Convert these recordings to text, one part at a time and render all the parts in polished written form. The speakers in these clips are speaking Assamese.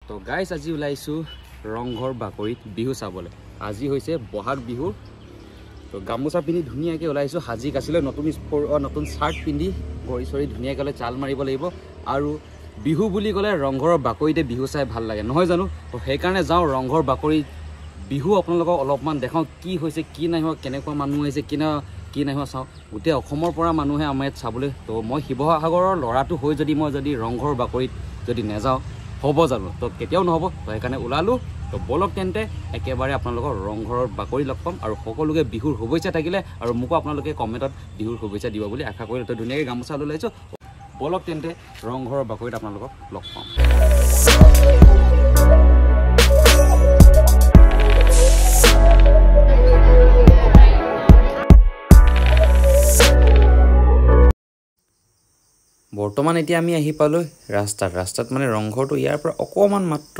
তো গাইজ আজি ওলাইছোঁ ৰংঘৰ বাকৰিত বিহু চাবলৈ। আজি হৈছে বহাগ বিহু। তো গামোচা পিন্ধি ধুনীয়াকৈ ওলাইছোঁ। সাজি কাচিলৈ নতুন চাৰ্ট পিন্ধি ভৰি চৰি ধুনীয়াকৈ লৈ চাল মাৰিব লাগিব। আৰু বিহু বুলি ক'লে ৰংঘৰৰ বাকৰিতে বিহু চাই ভাল লাগে নহয় জানো? তো সেইকাৰণে যাওঁ ৰংঘৰ বাকৰিত বিহু আপোনালোকক অলপমান দেখাওঁ কি হৈছে কি নাই হোৱা, কেনেকুৱা মানুহ আহিছে কি নাই হোৱা চাওঁ। গোটেই অসমৰ পৰা মানুহে আমাৰ ইয়াত চাবলৈ। তো মই শিৱসাগৰৰ ল'ৰাটো হৈ যদি ৰংঘৰ বাকৰিত যদি নাযাওঁ হ'ব জানো? তো কেতিয়াও নহ'ব। তো সেইকাৰণে ওলালোঁ। তো বলক তেন্তে একেবাৰে আপোনালোকৰ ৰংঘৰৰ বাকৰি লগ পাম। আৰু সকলোকে বিহুৰ শুভেচ্ছা থাকিলে আৰু মোকো আপোনালোকে কমেণ্টত বিহুৰ শুভেচ্ছা দিব বুলি আশা কৰিলোঁ। তো ধুনীয়াকৈ গামোচা লৈ আহিছোঁ। বলক তেন্তে ৰংঘৰৰ বাকৰিত আপোনালোকক লগ পাম। বৰ্তমান এতিয়া আমি আহি পালোঁ ৰাস্তাত মানে ৰংঘৰটো ইয়াৰ পৰা অকণমান মাত্ৰ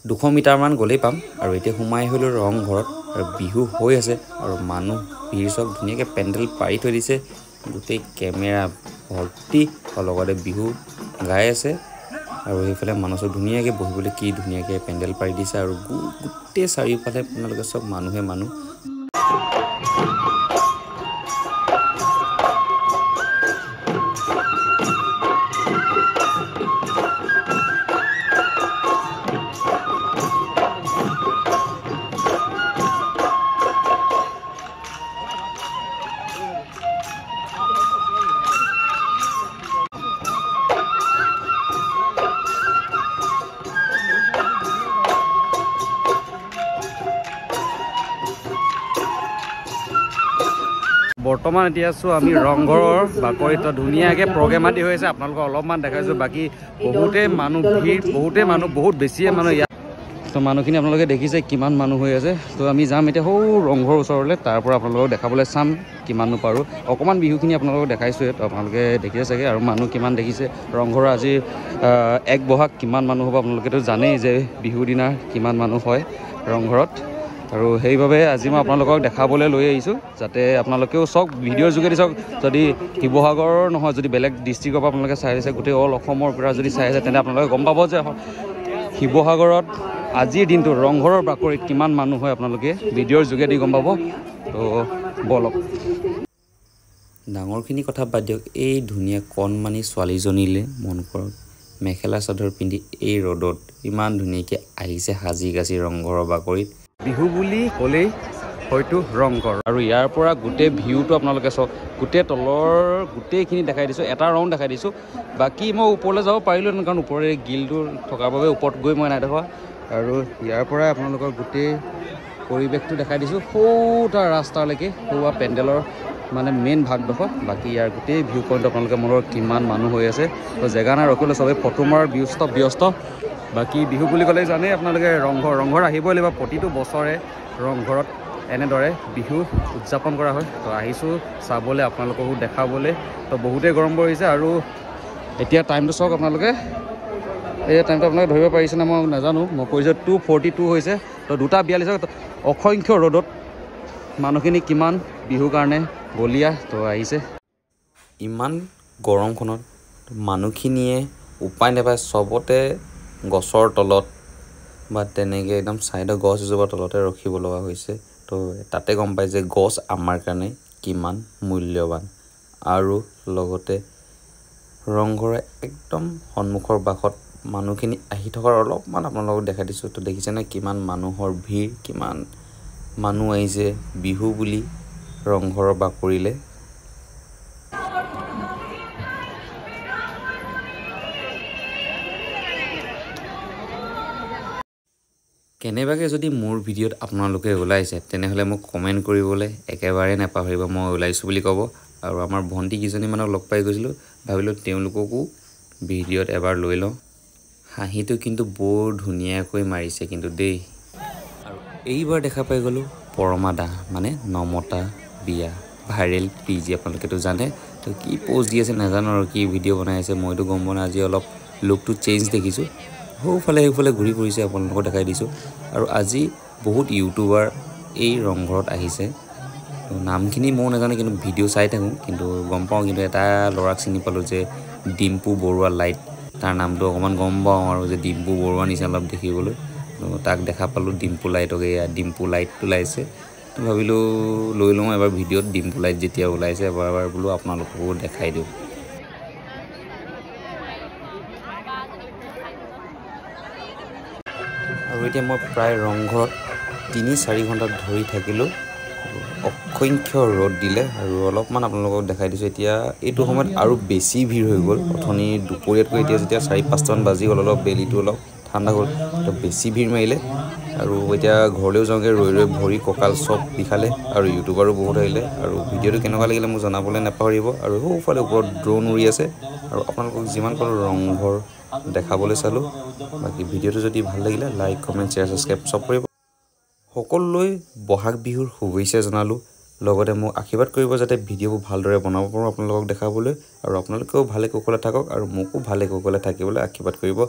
200 মিটাৰমান গ'লেই পাম। আৰু এতিয়া সোমাই আহিলোঁ ৰংঘৰত। আৰু বিহু হৈ আছে আৰু মানুহ ভিৰ চব ধুনীয়াকৈ পেণ্ডেল পাৰি থৈ দিছে, গোটেই কেমেৰা ভৰ্তি, লগতে বিহু গাই আছে। আৰু সেইফালে মানুহ চব ধুনীয়াকৈ বহিবলৈ কি ধুনীয়াকৈ পেণ্ডেল পাৰি দিছে। আৰু গোটেই চাৰিওফালে আপোনালোকে চব মানুহ বৰ্তমান এতিয়া আছোঁ আমি ৰংঘৰৰ বাকৰিত। ধুনীয়াকৈ প্ৰগ্ৰেম আদি হৈ আছে, আপোনালোকক অলপমান দেখাইছোঁ। বাকী বহুতেই মানুহ ভিৰ, বহুত বেছিয়ে মানুহ ইয়াত। তো মানুহখিনি আপোনালোকে দেখিছে কিমান মানুহ হৈ আছে। তো আমি যাম এতিয়া সৌ ৰংঘৰৰ ওচৰলৈ, তাৰ পৰা আপোনালোকক দেখাবলৈ চাম কিমাননো পাৰোঁ। অকণমান বিহুখিনি আপোনালোকক দেখাইছোঁৱে, তো আপোনালোকে দেখিছে চাগে। আৰু মানুহ কিমান দেখিছে। ৰংঘৰৰ আজি 1 বহাগ কিমান মানুহ হ'ব আপোনালোকেতো জানেই যে বিহুৰ দিনা কিমান মানুহ হয় ৰংঘৰত। আৰু সেইবাবে আজি মই আপোনালোকক দেখাবলৈ লৈ আহিছোঁ, যাতে আপোনালোকেও চাওক, ভিডিঅ'ৰ যোগেদি চাওক। যদি শিৱসাগৰৰ নহয়, যদি বেলেগ ডিষ্ট্ৰিক্টৰ পৰা আপোনালোকে চাই আছে, গোটেই অল অসমৰ পৰা যদি চাই আছে, তেন্তে আপোনালোকে গম পাব যে শিৱসাগৰত আজিৰ দিনটো ৰংঘৰৰ বাকৰিত কিমান মানুহ হয়। আপোনালোকে ভিডিঅ'ৰ যোগেদি গম পাব। তো বলক। ডাঙৰখিনি কথা বাদ দিয়ক, এই ধুনীয়া কণমানি ছোৱালীজনীলৈ মন কৰক। মেখেলা চাদৰ পিন্ধি এই ৰ'দত ইমান ধুনীয়াকৈ আহিছে সাজি কাচি ৰংঘৰৰ বাকৰিত। বিহু বুলি ক'লেই হয়তো ৰংঘৰ। আৰু ইয়াৰ পৰা গোটেই ভিউটো আপোনালোকে চাওক, গোটেই তলৰ গোটেইখিনি দেখাই দিছোঁ, এটা ৰাউণ্ড দেখাই দিছোঁ। বাকী মই ওপৰলৈ যাব পাৰিলোঁ, কাৰণ ওপৰলৈ গিলটো থকাৰ বাবে ওপৰত গৈ মই নাই দেখা। আৰু ইয়াৰ পৰাই আপোনালোকৰ গোটেই পৰিৱেশটো দেখাই দিছোঁ, সৌটা ৰাস্তালৈকে, সৌৱা পেণ্ডেলৰ মানে মেইন ভাগডোখৰ। বাকী ইয়াৰ গোটেই ভিউ পইণ্ট আপোনালোকে মনত কিমান মানুহ হৈ আছে। তো জেগা নাই ৰখিবলৈ, চবেই ফটো মৰাৰ ব্যস্ত। বাকী বিহু বুলি ক'লে জানেই আপোনালোকে ৰংঘৰ আহিবই লাগিব। প্ৰতিটো বছৰে ৰংঘৰত এনেদৰে বিহু উদযাপন কৰা হয়। তো আহিছোঁ চাবলৈ, আপোনালোককো দেখাবলৈ। তো বহুতেই গৰম পৰিছে। আৰু এতিয়া টাইমটো চাওক আপোনালোকে, এই টাইমটো আপোনালোকে ধৰিব পাৰিছেনে মই নাজানো। মই কৈছোঁ 2:42 হৈছে। তো 2:42 অসংখ্য ৰ'দত মানুহখিনি কিমান বিহুৰ কাৰণে বলিয়া তো আহিছে। ইমান গৰমখনত মানুহখিনিয়ে উপায় নাপায়, চবতে গছৰ তলত বা তেনেকৈ একদম ছাইডৰ গছ এজোপাৰ তলতে ৰখিব লগা হৈছে। তো তাতে গম পায় যে গছ আমাৰ কাৰণে কিমান মূল্যৱান। আৰু লগতে ৰংঘৰৰ একদম সন্মুখৰ বাসত মানুহখিনি আহি থকাৰ অলপমান আপোনালোকক দেখাই দিছোঁ। তো দেখিছেনে কিমান মানুহৰ ভিৰ, কিমান মানুহ আহিছে বিহু বুলি ৰংঘৰৰ বাকৰিলে। কেনেবাকৈ যদি মোৰ ভিডিঅ'ত আপোনালোকে ওলাইছে, তেনেহ'লে মোক কমেণ্ট কৰিবলৈ একেবাৰে নাপাহৰিব। মই ওলাইছোঁ বুলি ক'ব। আৰু আমাৰ ভণ্টি কেইজনীমানক লগ পাই গৈছিলোঁ, ভাবিলোঁ তেওঁলোককো ভিডিঅ'ত এবাৰ লৈ লওঁ। হাঁহিটো কিন্তু বৰ ধুনীয়াকৈ মাৰিছে কিন্তু দেই। আৰু এইবাৰ দেখা পাই গ'লোঁ পৰমা দা, মানে নমতা বিয়া ভাইৰেল PG, আপোনালোকেতো জানে। তো কি প'ষ্ট দি আছে নাজানো, আৰু কি ভিডিঅ' বনাই আছে মইতো গম পোৱা নাই। আজি অলপ লুকটো চেঞ্জ দেখিছোঁ। সেইফালে ঘূৰি ফুৰিছে, আপোনালোকক দেখাই দিছোঁ। আৰু আজি বহুত ইউটিউবাৰ এই ৰংঘৰত আহিছে। তো নামখিনি ময়ো নাজানো, কিন্তু ভিডিঅ' চাই থাকোঁ, কিন্তু গম পাওঁ। কিন্তু এটা ল'ৰাক চিনি পালোঁ যে ডিম্পু বৰুৱা লাইট, তাৰ নামটো অকণমান গম পাওঁ আৰু যে ডিম্পু বৰুৱা নিচিনা অলপ দেখিবলৈ তাক দেখা পালোঁ ডিম্পু লাইটক এয়া ডিম্পু লাইট ওলাইছে তো ভাবিলোঁ লৈ লওঁ এবাৰ ভিডিঅ'ত ডিম্পু লাইট যেতিয়া ওলাইছে এবাৰ বোলো আপোনালোককো দেখাই দিওঁ আৰু এতিয়া মই প্ৰায় ৰংঘৰত ৩-৪ ঘণ্টা ধৰি থাকিলোঁ অসংখ্য ৰ'দ দিলে আৰু অলপমান আপোনালোকক দেখাই দিছোঁ এতিয়া এইটো সময়ত আৰু বেছি ভিৰ হৈ গ'ল অথনি দুপৰীয়াতকৈ এতিয়া যেতিয়া ৪-৫টামান বাজি গ'ল অলপ বেলিটো অলপ ঠাণ্ডা হ'ল তো বেছি ভিৰ মাৰিলে আৰু এতিয়া ঘৰলৈও যাওঁগৈ ৰৈ ভৰি কঁকাল চব বিষালে আৰু ইউটিউবাৰো বহুত আহিলে আৰু ভিডিঅ'টো কেনেকুৱা লাগিলে মোক জনাবলৈ নাপাহৰিব আৰু সৌফালে ওপৰত ড্ৰোন উৰি আছে আৰু আপোনালোকক যিমান পাৰোঁ ৰংঘৰ দেখাবলৈ চালোঁ বাকী ভিডিঅ'টো যদি ভাল লাগিলে লাইক কমেণ্ট শ্বেয়াৰ ছাবস্ক্ৰাইব চব কৰিব সকলোলৈ বহাগ বিহুৰ শুভেচ্ছা জনালোঁ লগতে মোক আশীৰ্বাদ কৰিব যাতে ভিডিঅ'বোৰ ভালদৰে বনাব পাৰোঁ আপোনালোকক দেখাবলৈ আৰু আপোনালোকেও ভালে কুশলে থাকক আৰু মোকো ভালে কুশলে থাকিবলৈ আশীৰ্বাদ কৰিব